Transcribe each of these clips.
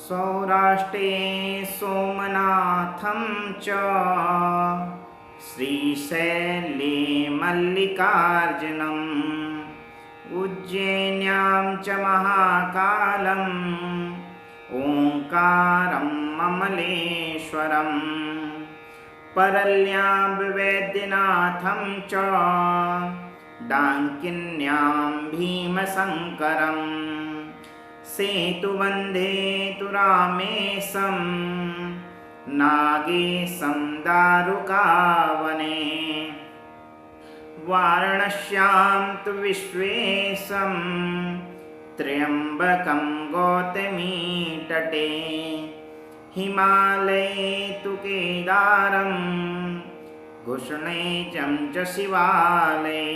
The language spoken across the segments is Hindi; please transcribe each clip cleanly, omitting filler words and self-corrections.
सौराष्ट्रे सोमनाथं च श्रीशैले मल्लिकार्जुनम् उज्जैन्यां च महाकालम् ओंकारं ममलेश्वरं परल्यां वैद्यनाथं च डांकिन्यां भीमशंकरं सेतुबन्धे तु रामेशं नागेशं दारुकावने वाराणस्यां तु विश्वेशं त्र्यम्बकं गौतमीतटे हिमालये तु केदारं घुष्णेजं च शिवालये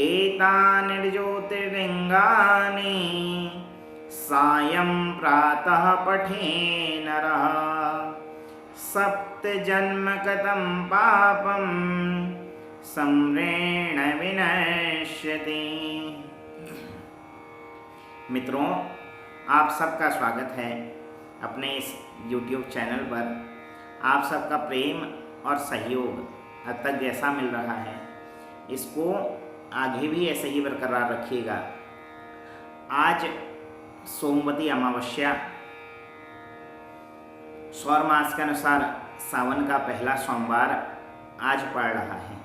एतानि ज्योतिर्लिङ्गानि सायं प्रातः पठे नरः सप्तजन्मकृतं पापं सम्रेण विनश्यति। मित्रों, आप सबका स्वागत है अपने इस YouTube चैनल पर। आप सबका प्रेम और सहयोग अब तक जैसा मिल रहा है, इसको आगे भी ऐसे ही बरकरार रखिएगा। आज सोमवती अमावस्या, सौर मास के अनुसार सावन का पहला सोमवार आज पड़ रहा है।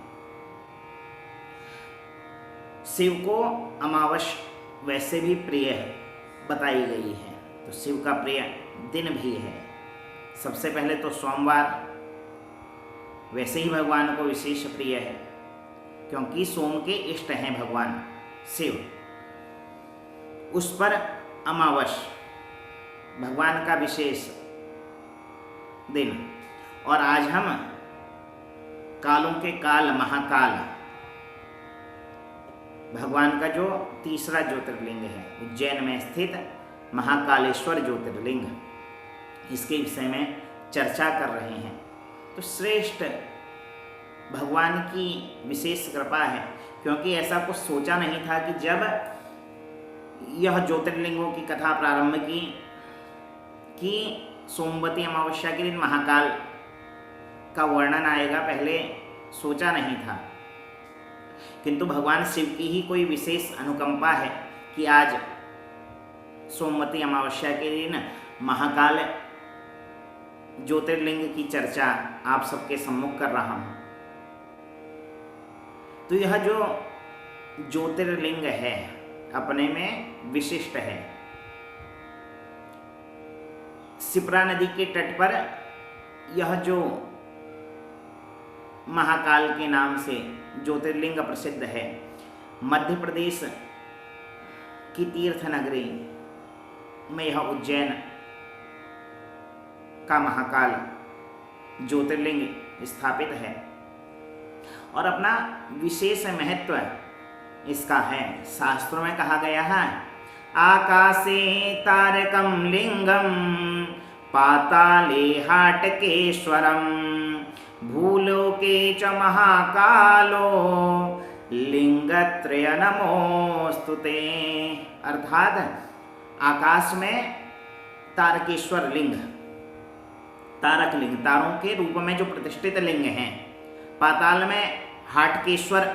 शिव को अमावस्या वैसे भी प्रिय बताई गई है, तो शिव का प्रिय दिन भी है। सबसे पहले तो सोमवार वैसे ही भगवान को विशेष प्रिय है, क्योंकि सोम के इष्ट हैं भगवान शिव। उस पर अमावस्या भगवान का विशेष दिन। और आज हम कालों के काल महाकाल भगवान का जो तीसरा ज्योतिर्लिंग है, उज्जैन में स्थित महाकालेश्वर ज्योतिर्लिंग, इसके विषय में चर्चा कर रहे हैं। तो श्रेष्ठ भगवान की विशेष कृपा है, क्योंकि ऐसा कुछ सोचा नहीं था कि जब यह ज्योतिर्लिंगों की कथा प्रारंभ की कि सोमवती अमावस्या के दिन महाकाल का वर्णन आएगा, पहले सोचा नहीं था। किंतु भगवान शिव की ही कोई विशेष अनुकंपा है कि आज सोमवती अमावस्या के दिन महाकाल ज्योतिर्लिंग की चर्चा आप सबके सम्मुख कर रहा हूं। तो यह जो ज्योतिर्लिंग है अपने में विशिष्ट है। शिप्रा नदी के तट पर यह जो महाकाल के नाम से ज्योतिर्लिंग प्रसिद्ध है, मध्य प्रदेश की तीर्थ नगरी में यह उज्जैन का महाकाल ज्योतिर्लिंग स्थापित है और अपना विशेष महत्व इसका है। शास्त्रों में कहा गया है, आकाशे तारकं लिंगम पाताले हाटकेश्वरम भूलोके च महाकालो लिंगत्रय नमोस्तुते। अर्थात आकाश में तारकेश्वर लिंग, तारक लिंग, तारों के रूप में जो प्रतिष्ठित लिंग हैं, पाताल में हाटकेश्वर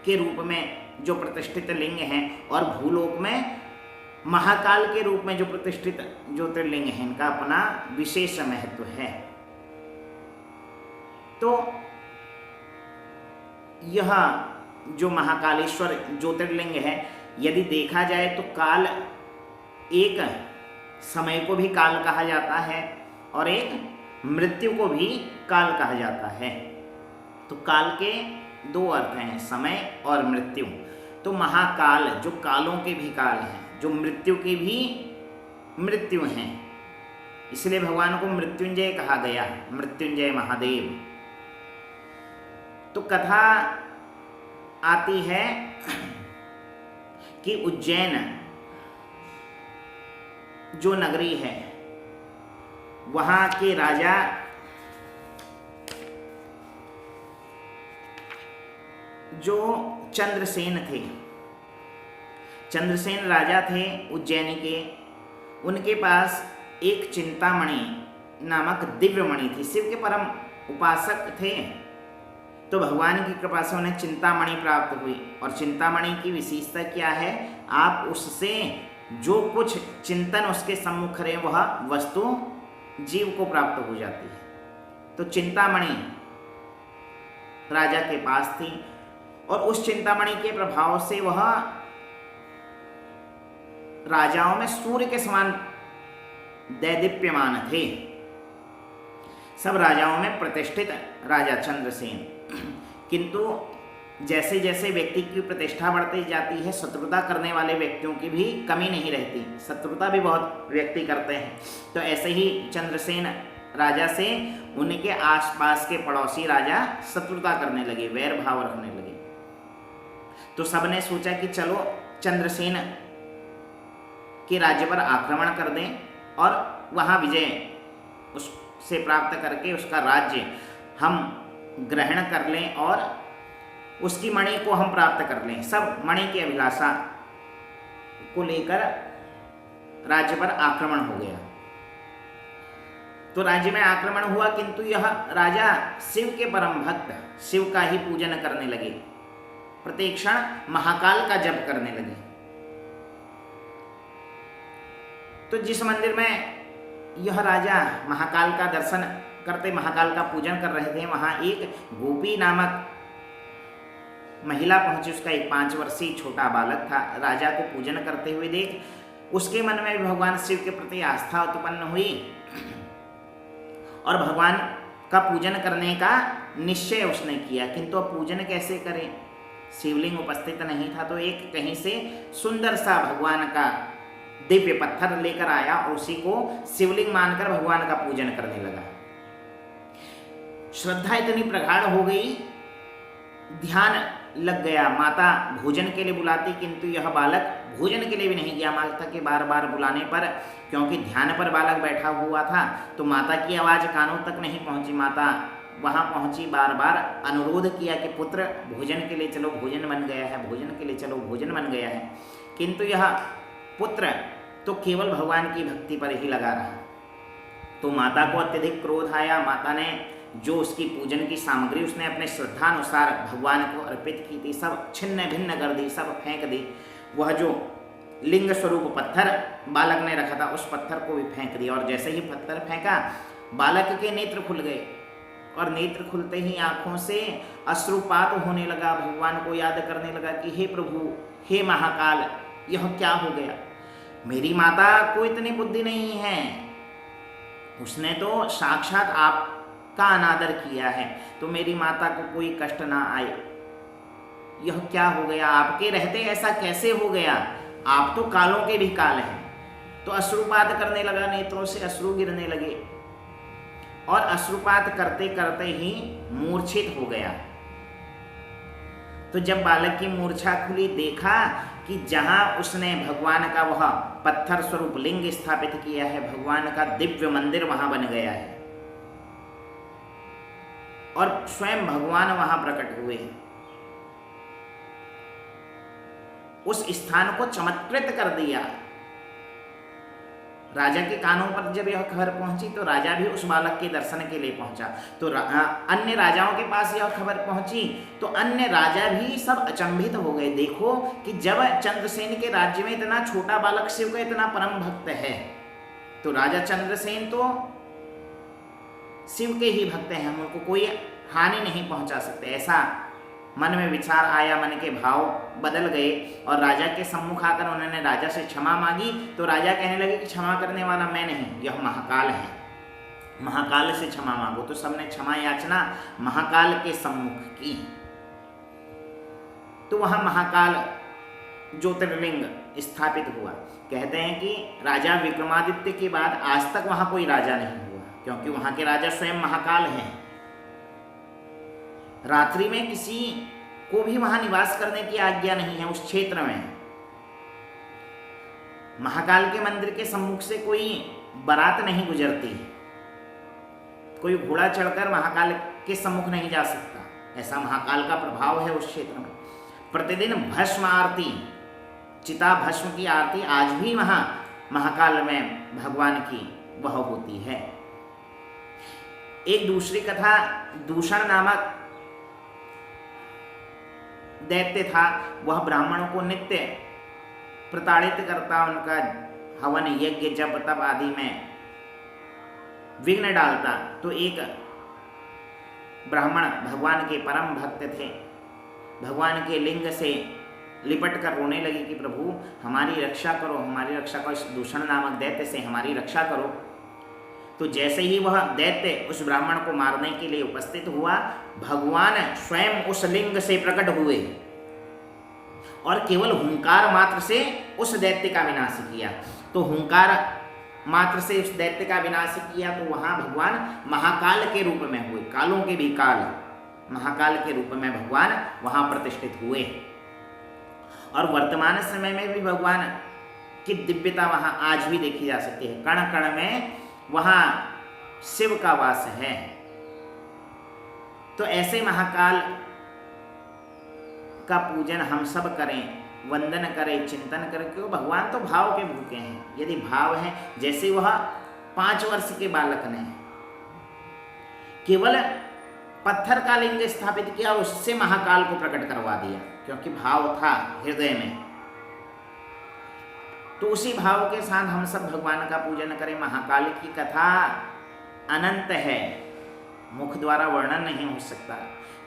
के रूप में जो प्रतिष्ठित लिंग हैं, और भूलोक में महाकाल के रूप में जो प्रतिष्ठित ज्योतिर्लिंग हैं, इनका अपना विशेष महत्व है। तो यह जो महाकालेश्वर ज्योतिर्लिंग है, यदि देखा जाए तो काल, एक समय को भी काल कहा जाता है और एक मृत्यु को भी काल कहा जाता है। तो काल के दो अर्थ हैं, समय और मृत्यु। तो महाकाल जो कालों के भी काल हैं, जो मृत्यु की भी मृत्यु हैं, इसलिए भगवान को मृत्युंजय कहा गया, मृत्युंजय महादेव। तो कथा आती है कि उज्जैन जो नगरी है, वहाँ के राजा जो चंद्रसेन थे, चंद्रसेन राजा थे उज्जैनी के, उनके पास एक चिंतामणि नामक दिव्य मणि थी। शिव के परम उपासक थे, तो भगवान की कृपा से उन्हें चिंतामणि प्राप्त हुई। और चिंतामणि की विशेषता क्या है, आप उससे जो कुछ चिंतन उसके सम्मुख रहे वह वस्तु जीव को प्राप्त हो जाती है। तो चिंतामणि राजा के पास थी और उस चिंतामणि के प्रभाव से वह राजाओं में सूर्य के समान दैदीप्यमान थे। सब राजाओं में प्रतिष्ठित राजा चंद्रसेन। किंतु जैसे जैसे व्यक्ति की प्रतिष्ठा बढ़ती जाती है, शत्रुता करने वाले व्यक्तियों की भी कमी नहीं रहती। शत्रुता भी बहुत व्यक्ति करते हैं। तो ऐसे ही चंद्रसेन राजा से उनके आसपास के पड़ोसी राजा शत्रुता करने लगे, वैर भाव रखने लगे। तो सबने सोचा कि चलो चंद्रसेन के राज्य पर आक्रमण कर दें और वहाँ विजय उससे प्राप्त करके उसका राज्य हम ग्रहण कर लें और उसकी मणि को हम प्राप्त कर लें। सब मणि की अभिलाषा को लेकर राज्य पर आक्रमण हो गया। तो राज्य में आक्रमण हुआ, किंतु यह राजा शिव के परम भक्त शिव का ही पूजन करने लगे, प्रत्येक क्षण महाकाल का जप करने लगे। तो जिस मंदिर में यह राजा महाकाल का दर्शन करते, महाकाल का पूजन कर रहे थे, वहां एक गोपी नामक महिला पहुंची। उसका एक 5 वर्षीय छोटा बालक था। राजा को पूजन करते हुए देख उसके मन में भगवान शिव के प्रति आस्था उत्पन्न हुई और भगवान का पूजन करने का निश्चय उसने किया। किंतु अब पूजन कैसे करें, शिवलिंग उपस्थित नहीं था। तो एक कहीं से सुंदर सा भगवान का दिव्य पत्थर लेकर आया और उसी को शिवलिंग मानकर भगवान का पूजन करने लगा। श्रद्धा इतनी प्रगाढ़ हो गई, ध्यान लग गया। माता भोजन के लिए बुलाती, किंतु यह बालक भोजन के लिए भी नहीं गया। माता के बार बार बुलाने पर, क्योंकि ध्यान पर बालक बैठा हुआ था, तो माता की आवाज़ कानों तक नहीं पहुंची। माता वहां पहुंची, बार बार अनुरोध किया कि पुत्र भोजन के लिए चलो, भोजन बन गया है, भोजन के लिए चलो, भोजन बन गया है। किंतु यह पुत्र तो केवल भगवान की भक्ति पर ही लगा रहा। तो माता को अत्यधिक क्रोध आया। माता ने जो उसकी पूजन की सामग्री उसने अपने श्रद्धानुसार भगवान को अर्पित की थी, सब छिन्न भिन्न कर दी, सब फेंक दी। वह जो लिंग स्वरूप पत्थर बालक ने रखा था, उस पत्थर को भी फेंक दिया। और जैसे ही पत्थर फेंका, बालक के नेत्र खुल गए और नेत्र खुलते ही आंखों से अश्रुपात होने लगा। भगवान को याद करने लगा कि हे प्रभु, हे महाकाल, यह क्या हो गया। मेरी माता को इतनी बुद्धि नहीं है, उसने तो साक्षात आपका अनादर किया है, तो मेरी माता को कोई कष्ट ना आए। यह क्या हो गया, आपके रहते ऐसा कैसे हो गया, आप तो कालों के भी काल हैं। तो अश्रुपात करने लगा, नेत्रों से अश्रु गिरने लगे और अश्रुपात करते करते ही मूर्छित हो गया। तो जब बालक की मूर्छा खुली, देखा कि जहां उसने भगवान का वह पत्थर स्वरूप लिंग स्थापित किया है, भगवान का दिव्य मंदिर वहां बन गया है और स्वयं भगवान वहां प्रकट हुए हैं। उस स्थान को चमत्कृत कर दिया। राजा के कानों पर जब यह खबर पहुंची, तो राजा भी उस बालक के दर्शन के लिए पहुंचा। तो अन्य राजाओं के पास यह खबर पहुंची, तो अन्य राजा भी सब अचंभित हो गए। देखो कि जब चंद्रसेन के राज्य में इतना छोटा बालक शिव का इतना परम भक्त है, तो राजा चंद्रसेन तो शिव के ही भक्त हैं, हम उनको कोई हानि नहीं पहुंचा सकते। ऐसा मन में विचार आया, मन के भाव बदल गए और राजा के सम्मुख आकर उन्होंने राजा से क्षमा मांगी। तो राजा कहने लगे कि क्षमा करने वाला मैं नहीं, यह महाकाल है, महाकाल से क्षमा मांगो। तो सबने क्षमा याचना महाकाल के सम्मुख की। तो वहां महाकाल ज्योतिर्लिंग स्थापित हुआ। कहते हैं कि राजा विक्रमादित्य के बाद आज तक वहां कोई राजा नहीं हुआ, क्योंकि वहां के राजा स्वयं महाकाल हैं। रात्रि में किसी को भी वहां निवास करने की आज्ञा नहीं है उस क्षेत्र में। महाकाल के मंदिर के सम्मुख से कोई बारात नहीं गुजरती, कोई घोड़ा चढ़कर महाकाल के सम्मुख नहीं जा सकता। ऐसा महाकाल का प्रभाव है उस क्षेत्र में। प्रतिदिन भस्म आरती, चिता भस्म की आरती आज भी वहां महाकाल में भगवान की वह होती है। एक दूसरी कथा, दूषण नामक दैत्य था, वह ब्राह्मणों को नित्य प्रताड़ित करता, उनका हवन यज्ञ जप तप आदि में विघ्न डालता। तो एक ब्राह्मण भगवान के परम भक्त थे, भगवान के लिंग से लिपट कर रोने लगे कि प्रभु हमारी रक्षा करो, हमारी रक्षा करो, इस दूषण नामक दैत्य से हमारी रक्षा करो। तो जैसे ही वह दैत्य उस ब्राह्मण को मारने के लिए उपस्थित हुआ, भगवान स्वयं उस लिंग से प्रकट हुए और केवल हुंकार मात्र से उस दैत्य का विनाश किया। तो हुंकार मात्र से उस दैत्य का विनाश किया, तो वहां भगवान महाकाल के रूप में हुए, कालों के भी काल, महाकाल के रूप में भगवान वहां प्रतिष्ठित हुए। और वर्तमान समय में भी भगवान की दिव्यता वहां आज भी देखी जा सकती है। कण कण में वहां शिव का वास है। तो ऐसे महाकाल का पूजन हम सब करें, वंदन करें, चिंतन करें, क्यों भगवान तो भाव के भूखे हैं। यदि भाव है, जैसे वह 5 वर्ष के बालक ने केवल पत्थर का लिंग स्थापित किया, उससे महाकाल को प्रकट करवा दिया, क्योंकि भाव था हृदय में। तो उसी भाव के साथ हम सब भगवान का पूजन करें। महाकाल की कथा अनंत है, मुख द्वारा वर्णन नहीं हो सकता,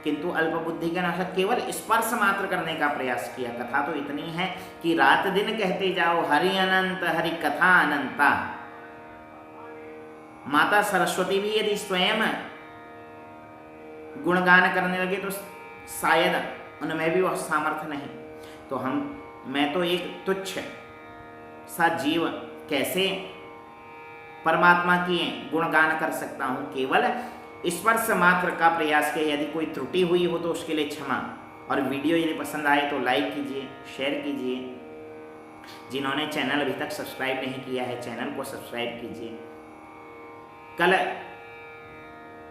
किंतु अल्प बुद्धि के अनुसार केवल स्पर्श मात्र करने का प्रयास किया। कथा तो इतनी है कि रात दिन कहते जाओ, हरि अनंत हरि कथा अनंता। माता सरस्वती भी यदि स्वयं गुणगान करने लगे तो शायद उनमें भी वह सामर्थ्य नहीं। तो मैं तो एक तुच्छ सा जीव कैसे परमात्मा की गुणगान कर सकता हूँ। केवल स्पर्श मात्र का प्रयास किया। यदि कोई त्रुटि हुई हो तो उसके लिए क्षमा। और वीडियो यदि पसंद आए तो लाइक कीजिए, शेयर कीजिए। जिन्होंने चैनल अभी तक सब्सक्राइब नहीं किया है, चैनल को सब्सक्राइब कीजिए। कल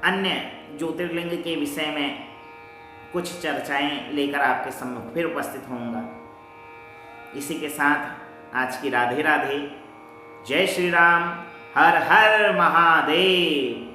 अन्य ज्योतिर्लिंग के विषय में कुछ चर्चाएं लेकर आपके सम्मुख फिर उपस्थित होऊंगा। इसी के साथ आज की राधे राधे, जय श्री राम, हर हर महादेव।